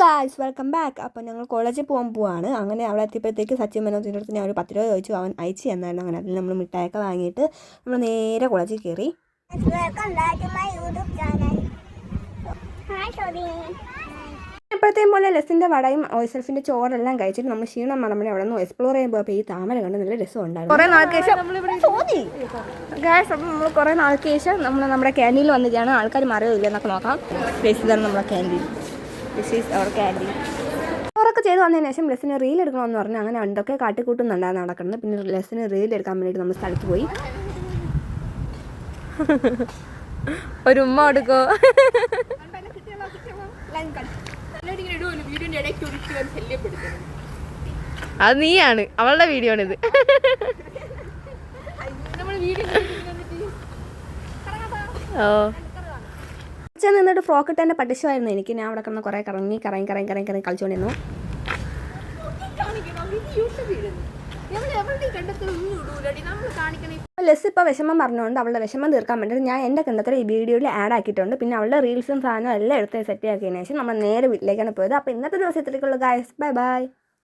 Guys welcome back. അപ്പോൾ ഞങ്ങൾ കോളേജിൽ പോവാണ്. അങ്ങനെ അവിടെ എത്തിയപ്പോഴത്തേക്ക് സച്ചിൻ മനോജിൻ്റെ അടുത്ത് ഞാൻ ഒരു 10 രൂപ ചോദിച്ചു. അവൻ അയച്ചു തന്നായിരുന്നു. അങ്ങനെ അതിൽ നമ്മൾ മിഠായൊക്കെ വാങ്ങിയിട്ട് നമ്മൾ നേരെ കോളേജിൽ കയറി. എപ്പോഴത്തേയും പോലെ ലെസിൻ്റെ വടയും ഓയിസെൽഫിൻ്റെ ചോറെല്ലാം കഴിച്ചിട്ട് നമ്മൾ ക്ഷീണം മറമ്പടി അവിടെ നിന്ന് എക്സ്പ്ലോർ ചെയ്യുമ്പോൾ ഈ താമര കണ്ട് നല്ല രസമുണ്ടായിരുന്നു. കുറേ നാൾക്ക് ശേഷം ഗായ്സ് അപ്പം നമ്മൾ കുറേ നാൾക്ക് ശേഷം നമ്മൾ നമ്മുടെ ക്യാൻറ്റീനിൽ വന്നിട്ടാണ്. ആൾക്കാർ മറിയില്ല എന്നൊക്കെ നോക്കാം. ഇതാണ് നമ്മുടെ canteen. This is our canteen. ചോറൊക്കെ ചെയ്ത് വന്നതിന് ശേഷം ലെസിന് റീൽ എടുക്കണമെന്ന് പറഞ്ഞു. അങ്ങനെ എന്തൊക്കെ കാട്ടിക്കൂട്ടുന്നുണ്ടായിരുന്നു നടക്കുന്നത്. പിന്നെ ലെസിന് റീൽ എടുക്കാൻ വേണ്ടിയിട്ട് നമ്മൾ സ്ഥലത്ത് പോയി. ഒരു ഉമ്മ കൊടുക്കോ? അത് നീയാണ്, അവളുടെ വീഡിയോ ആണിത്. ഓ നിന്നിട്ട് ഫ്രോക്ക് ഇട്ട് തന്നെ പട്ടിഷമായിരുന്നു എനിക്ക്. ഞാൻ അവിടെ കിടന്ന് കുറേ കറങ്ങി കളിച്ചുകൊണ്ടിരുന്നു. ലെസ് ഇപ്പോൾ വിഷമം പറഞ്ഞുകൊണ്ട് അവളുടെ വിഷമം തീർക്കാൻ വേണ്ടിയിട്ട് ഞാൻ എൻ്റെ കണ്ടത്തിൽ ഈ വീഡിയോയിൽ ആഡ് ആക്കിയിട്ടുണ്ട്. പിന്നെ അവളുടെ റീൽസും സാധനവും എല്ലാം എടുത്ത് സെറ്റ് ആക്കിയതിനു ശേഷം നമ്മൾ നേരെ വീട്ടിലേക്കാണ് പോയത്. അപ്പോൾ ഇന്നത്തെ ദിവസത്തിലേക്കുള്ള ഗായ്സ് ബൈ ബൈ.